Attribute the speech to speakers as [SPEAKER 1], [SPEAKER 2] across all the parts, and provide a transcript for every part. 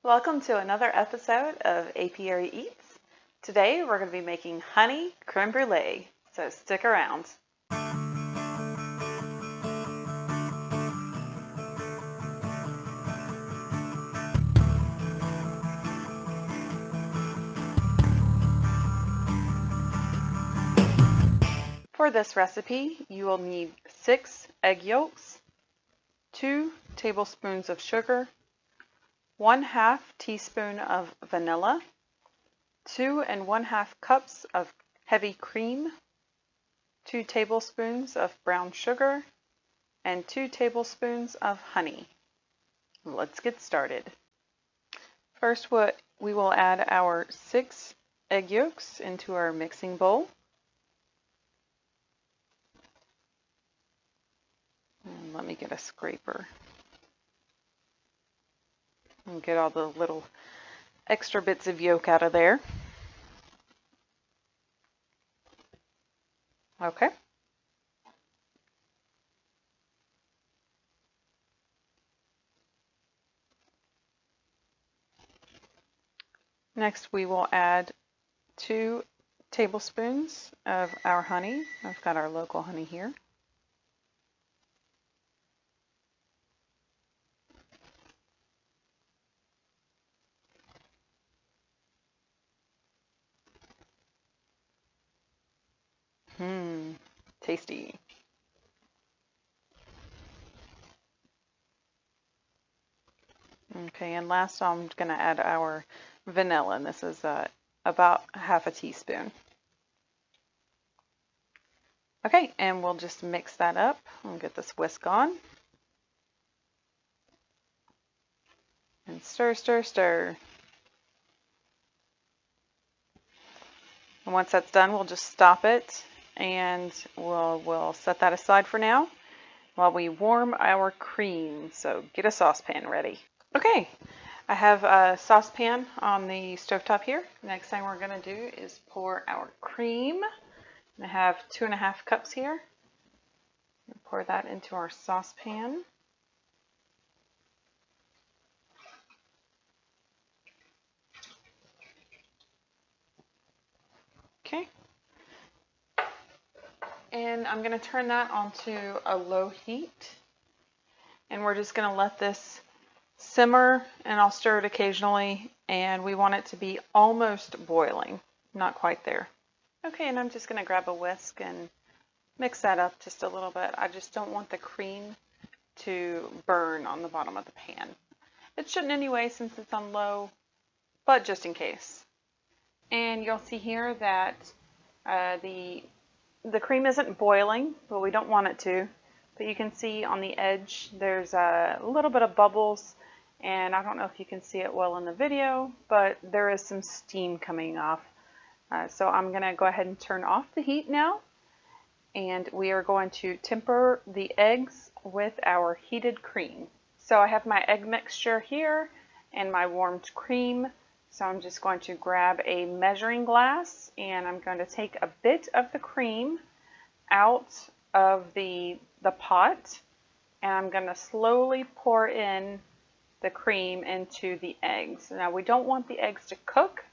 [SPEAKER 1] Welcome to another episode of Apiary Eats. Today we're going to be making honey creme brulee, so stick around. For this recipe, you will need 6 egg yolks, 2 tablespoons of sugar, 1/2 teaspoon of vanilla, 2 1/2 cups of heavy cream, 2 tablespoons of brown sugar, and 2 tablespoons of honey. Let's get started. First, we will add our 6 egg yolks into our mixing bowl. And let me get a scraper and get all the little extra bits of yolk out of there. Okay. Next, we will add 2 tablespoons of our honey. I've got our local honey here. Tasty. Okay, and last I'm going to add our vanilla, and this is about 1/2 teaspoon. Okay, and we'll just mix that up and get this whisk on. And stir, stir, stir. And once that's done, we'll just stop it, and we'll set that aside for now while we warm our cream. So get a saucepan ready. Okay, I have a saucepan on the stovetop here. Next thing we're going to do is pour our cream. I have 2 1/2 cups here. Pour that into our saucepan. Okay. And I'm going to turn that onto a low heat. And we're just going to let this simmer, and I'll stir it occasionally, and we want it to be almost boiling, not quite there. Okay, and I'm just going to grab a whisk and mix that up just a little bit. I just don't want the cream to burn on the bottom of the pan. It shouldn't anyway since it's on low, but just in case. And you'll see here that the cream isn't boiling, but we don't want it to. But you can see on the edge there's a little bit of bubbles, and I don't know if you can see it well in the video, but there is some steam coming off. So I'm going to go ahead and turn off the heat now, and we are going to temper the eggs with our heated cream. So I have my egg mixture here and my warmed cream. So I'm just going to grab a measuring glass, and I'm going to take a bit of the cream out of the pot, and I'm going to slowly pour in the cream into the eggs. Now we don't want the eggs to cook,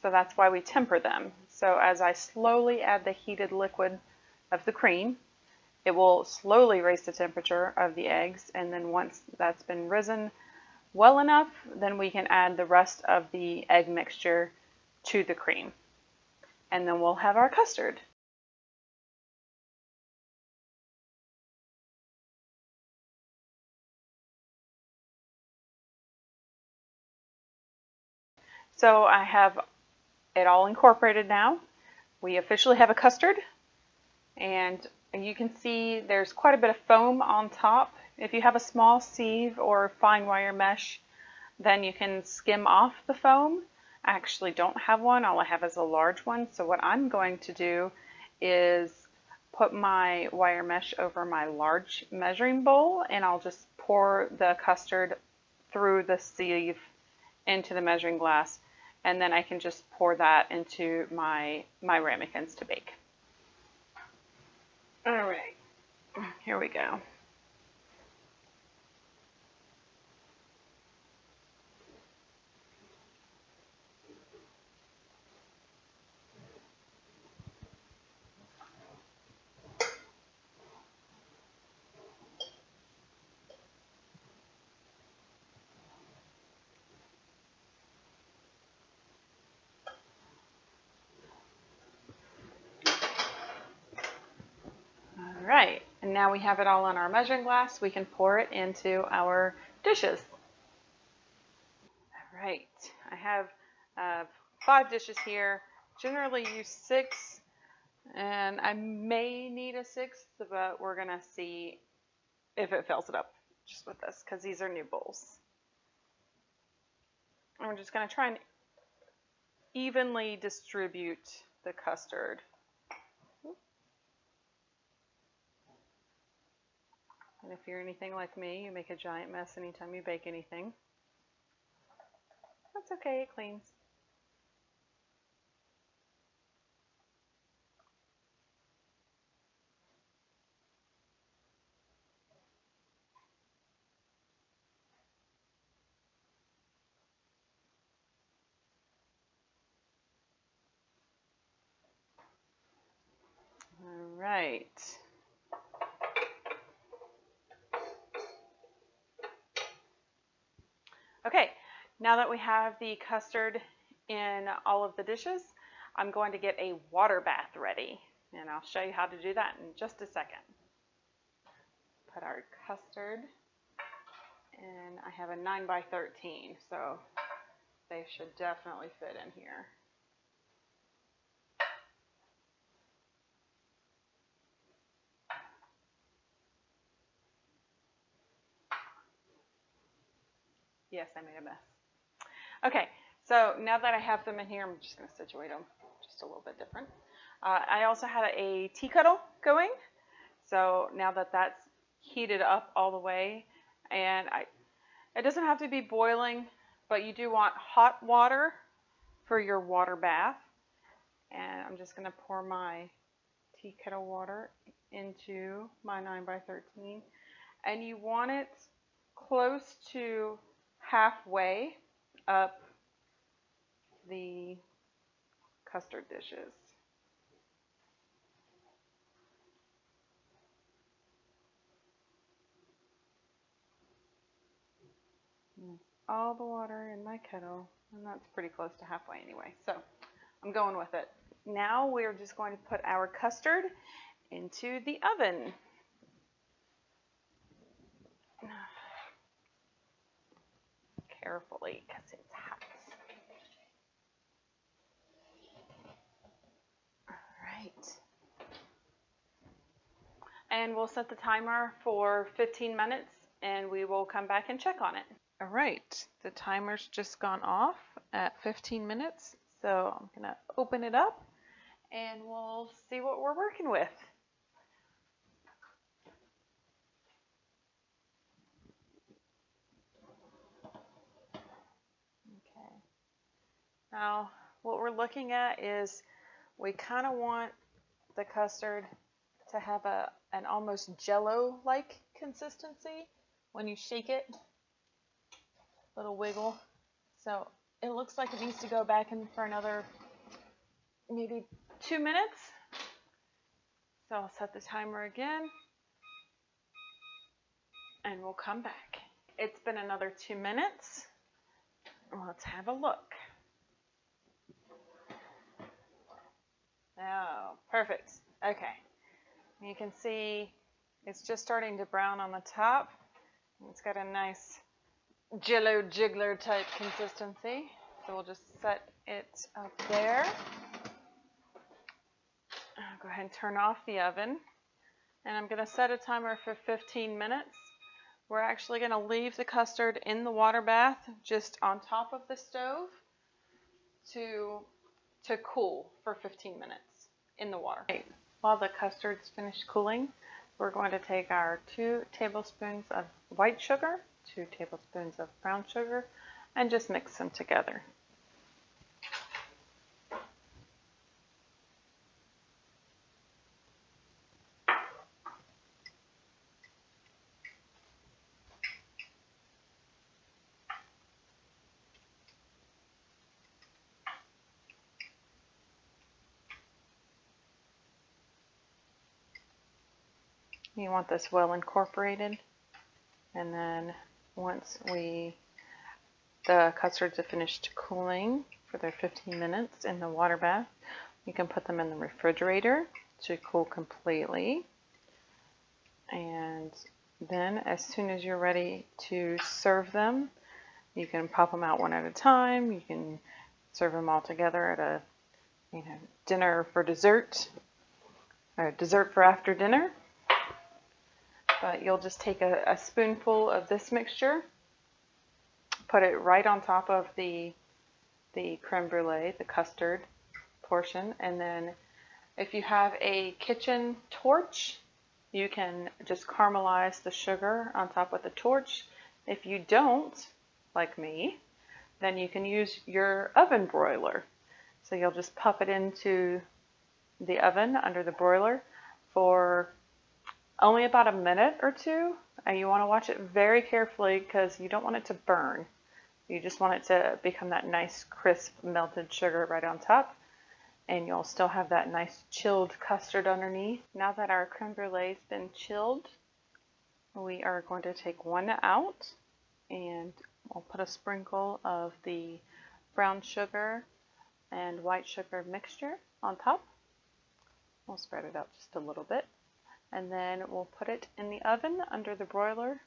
[SPEAKER 1] so that's why we temper them. So as I slowly add the heated liquid of the cream, it will slowly raise the temperature of the eggs, and then once that's been risen well enough, then we can add the rest of the egg mixture to the cream. And then we'll have our custard. So I have it all incorporated now. We officially have a custard, and you can see there's quite a bit of foam on top. If you have a small sieve or fine wire mesh, then you can skim off the foam. I actually don't have one. All I have is a large one. So what I'm going to do is put my wire mesh over my large measuring bowl, and I'll just pour the custard through the sieve into the measuring glass, and then I can just pour that into my ramekins to bake. All right, here we go. right, and now we have it all on our measuring glass. We can pour it into our dishes. All right, I have 5 dishes here. Generally use 6, and I may need a 6th, but we're gonna see if it fills it up just with this, because these are new bowls. And we're just gonna try and evenly distribute the custard. And if you're anything like me, you make a giant mess anytime you bake anything. That's okay, it cleans. All right. Okay, now that we have the custard in all of the dishes, I'm going to get a water bath ready, and I'll show you how to do that in just a second. Put our custard, and I have a 9 by 13, so they should definitely fit in here. Yes, I made a mess. Okay, so now that I have them in here, I'm just going to situate them just a little bit different. I also had a tea kettle going, so now that that's heated up all the way, and it doesn't have to be boiling, but you do want hot water for your water bath. And I'm just going to pour my tea kettle water into my 9 by 13, and you want it close to halfway up the custard dishes. And all the water in my kettle, and that's pretty close to halfway anyway, so I'm going with it. Now we're just going to put our custard into the oven. Carefully, because it's hot. All right. And we'll set the timer for 15 minutes, and we will come back and check on it. All right, the timer's just gone off at 15 minutes, so I'm gonna open it up and we'll see what we're working with. Okay, now what we're looking at is we kind of want the custard to have an almost jello-like consistency when you shake it. Little wiggle. So it looks like it needs to go back in for another maybe 2 minutes. So I'll set the timer again and we'll come back. It's been another 2 minutes. Let's have a look. Oh, perfect. Okay. You can see it's just starting to brown on the top. It's got a nice jello jiggler type consistency. So we'll just set it up there. I'll go ahead and turn off the oven. And I'm going to set a timer for 15 minutes. We're actually going to leave the custard in the water bath just on top of the stove to cool for 15 minutes in the water. Okay. While the custard's finished cooling, we're going to take our 2 tablespoons of white sugar, 2 tablespoons of brown sugar, and just mix them together. You want this well incorporated, and then once the custards are finished cooling for their 15 minutes in the water bath, you can put them in the refrigerator to cool completely. And then as soon as you're ready to serve them, you can pop them out one at a time. You can serve them all together at a dinner for dessert, or dessert for after dinner. But you'll just take a spoonful of this mixture, put it right on top of the creme brulee, the custard portion, and then if you have a kitchen torch, you can just caramelize the sugar on top with the torch. If you don't, like me, then you can use your oven broiler. So you'll just pop it into the oven under the broiler for only about a minute or two, and you want to watch it very carefully because you don't want it to burn. You just want it to become that nice crisp melted sugar right on top, and you'll still have that nice chilled custard underneath. Now that our creme brulee's been chilled, we are going to take one out, and we'll put a sprinkle of the brown sugar and white sugar mixture on top. We'll spread it out just a little bit, and then we'll put it in the oven under the broiler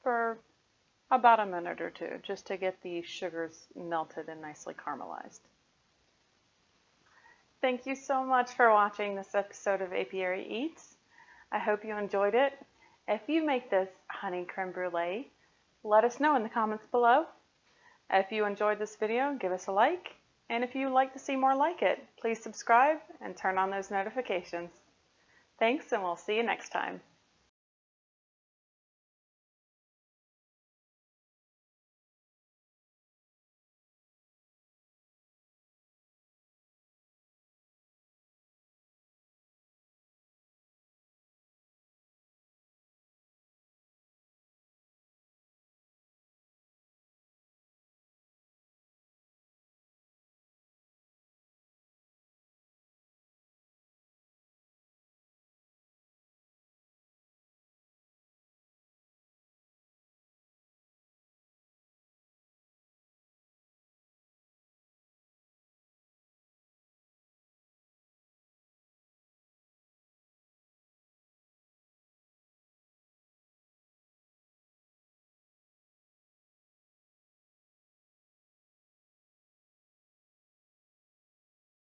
[SPEAKER 1] for about a minute or two, just to get the sugars melted and nicely caramelized. Thank you so much for watching this episode of Apiary Eats. I hope you enjoyed it. If you make this honey creme brulee, let us know in the comments below. If you enjoyed this video, give us a like. And if you'd like to see more like it, please subscribe and turn on those notifications. Thanks, and we'll see you next time.